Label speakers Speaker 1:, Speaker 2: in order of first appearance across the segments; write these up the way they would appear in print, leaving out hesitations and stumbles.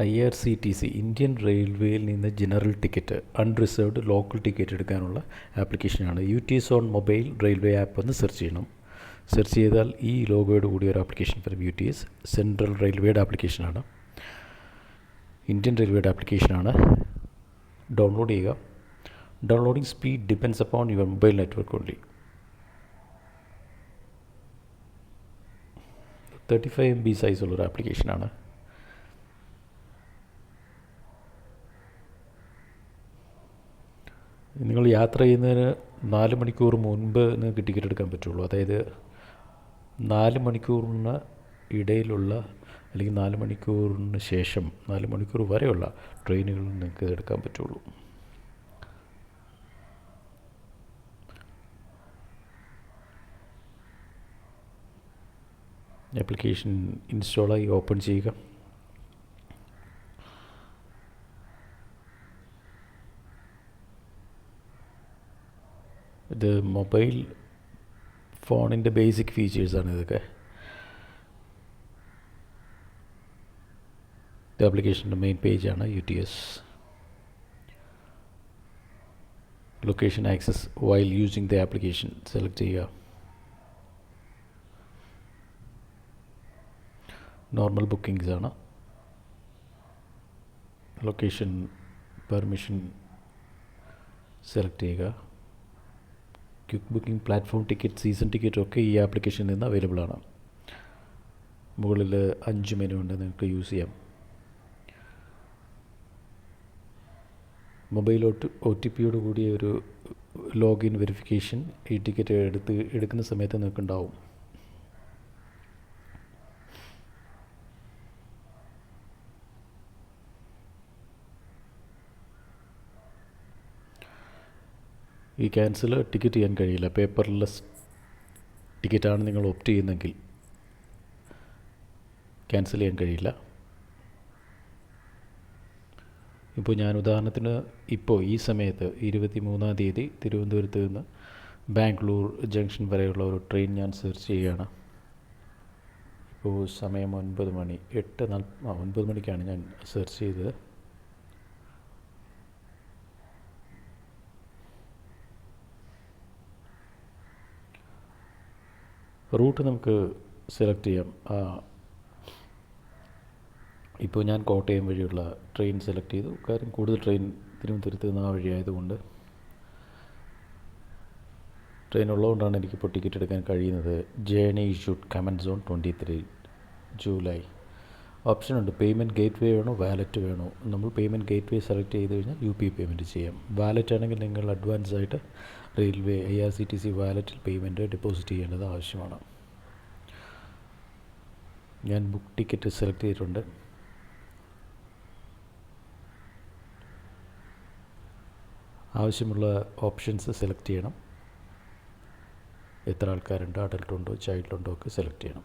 Speaker 1: IRCTC Indian റെയിൽവേയിൽ നിന്ന് general ticket unreserved local ticket എടുക്കാനുള്ള ആപ്ലിക്കേഷനാണ്. UTS on mobile railway app എന്ന് സെർച്ച് ചെയ്യണം. സെർച്ച് ചെയ്താൽ ഈ ലോഗോയോട് കൂടിയ ഒരു ആപ്ലിക്കേഷൻ വരും. UTS സെൻട്രൽ റെയിൽവേയുടെ ആപ്ലിക്കേഷനാണ്, ഇന്ത്യൻ റെയിൽവേയുടെ ആപ്ലിക്കേഷനാണ്. ഡൗൺലോഡ് ചെയ്യുക. Downloading speed depends upon your mobile network only. 35 MB സൈസുള്ളൊരു ആപ്ലിക്കേഷനാണ്. നിങ്ങൾ യാത്ര ചെയ്യുന്നതിന് 4 മണിക്കൂർ മുൻപ് നിങ്ങൾക്ക് ടിക്കറ്റ് എടുക്കാൻ പറ്റുള്ളൂ. അതായത് 4 മണിക്കൂറിന് ഇടയിലുള്ള അല്ലെങ്കിൽ 4 മണിക്കൂറിന് ശേഷം 4 മണിക്കൂർ വരെയുള്ള ട്രെയിനുകളിൽ നിങ്ങൾക്ക് എടുക്കാൻ പറ്റുള്ളൂ. ആപ്ലിക്കേഷൻ ഇൻസ്റ്റാളായി ഓപ്പൺ ചെയ്യുക. ഇത് മൊബൈൽ ഫോണിൻ്റെ ബേസിക് ഫീച്ചേഴ്സാണ് ഇതൊക്കെ. ഇത് ആപ്ലിക്കേഷൻ്റെ മെയിൻ പേജാണ്. UTS location access while using the application select ചെയ്യുക. നോർമൽ ബുക്കിംഗ്സ് ആണ്. ലൊക്കേഷൻ പെർമിഷൻ സെലക്ട് ചെയ്യുക. Quick booking, platform ticket, season ticket ഒക്കെ ഈ ആപ്ലിക്കേഷനിൽ നിന്ന് അവൈലബിൾ ആണ്. മുകളിൽ 5 മെനു ഉണ്ട്, നിങ്ങൾക്ക് യൂസ് ചെയ്യാം. മൊബൈൽ OTPയോട് കൂടിയ ഒരു ലോഗിൻ വെരിഫിക്കേഷൻ ഈ ടിക്കറ്റ് എടുക്കുന്ന സമയത്ത് നിങ്ങൾക്ക് ഉണ്ടാവും. ഈ ക്യാൻസൽ ടിക്കറ്റ് ചെയ്യാൻ കഴിയില്ല. പേപ്പർലെസ് ടിക്കറ്റാണ് നിങ്ങൾ ഓപ്റ്റ് ചെയ്യുന്നതെങ്കിൽ ക്യാൻസൽ ചെയ്യാൻ കഴിയില്ല. ഇപ്പോൾ ഞാൻ ഉദാഹരണത്തിന് ഈ സമയത്ത് 23-ാം തീയതി തിരുവനന്തപുരത്ത് നിന്ന് ബാംഗ്ലൂർ ജംഗ്ഷൻ വരെയുള്ള ഒരു ട്രെയിൻ ഞാൻ സെർച്ച് ചെയ്യുകയാണ്. ഇപ്പോൾ സമയം 9 മണി. 9 മണിക്കാണ് ഞാൻ സെർച്ച് ചെയ്തത്. റൂട്ട് നമുക്ക് സെലക്ട് ചെയ്യാം. ഇപ്പോൾ ഞാൻ കോട്ടയം വഴിയുള്ള ട്രെയിൻ സെലക്ട് ചെയ്തു. കാര്യം കൂടുതൽ ട്രെയിൻ തിരുവനന്തപുരത്ത് നിന്ന് ആ വഴി ആയതുകൊണ്ട്, ട്രെയിൻ ഉള്ളതുകൊണ്ടാണ് എനിക്കിപ്പോൾ ടിക്കറ്റ് എടുക്കാൻ കഴിയുന്നത്. Journey should commence on 23 July. ഓപ്ഷനുണ്ട്, പേയ്മെൻറ്റ് ഗേറ്റ് വേ വേണോ വാലറ്റ് വേണോ. നമ്മൾ പേയ്മെൻറ്റ് ഗേറ്റ് വേ സെലക്ട് ചെയ്ത് കഴിഞ്ഞാൽ UPI പേയ്മെൻറ്റ് ചെയ്യാം. വാലറ്റ് ആണെങ്കിൽ നിങ്ങൾ അഡ്വാൻസ് ആയിട്ട് റെയിൽവേ IRCTC വാലറ്റിൽ പേയ്മെൻറ്റ് ഡെപ്പോസിറ്റ് ചെയ്യേണ്ടത് ആവശ്യമാണ്. ഞാൻ ബുക്ക് ടിക്കറ്റ് സെലക്ട് ചെയ്തിട്ടുണ്ട്. ആവശ്യമുള്ള ഓപ്ഷൻസ് സെലക്ട് ചെയ്യണം. എത്ര ആൾക്കാരുണ്ട്, അഡൽട്ടുണ്ടോ ചൈൽഡുണ്ടോ ഒക്കെ സെലക്ട് ചെയ്യണം.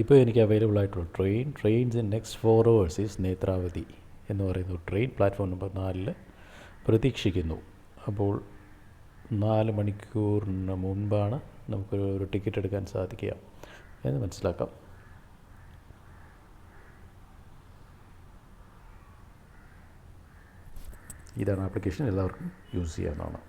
Speaker 1: ഇപ്പോൾ എനിക്ക് അവൈലബിൾ ആയിട്ടുള്ള trains in next 4 hours is Netravati എന്ന് പറയുന്ന ട്രെയിൻ പ്ലാറ്റ്ഫോം നമ്പർ 4 പ്രതീക്ഷിക്കുന്നു. അപ്പോൾ 4 മണിക്കൂറിന് മുൻപാണ് നമുക്കൊരു ടിക്കറ്റ് എടുക്കാൻ സാധിക്കുക എന്ന് മനസ്സിലാക്കാം. ഇതാണ് ആപ്ലിക്കേഷൻ, എല്ലാവർക്കും യൂസ് ചെയ്യാവുന്നതാണ്.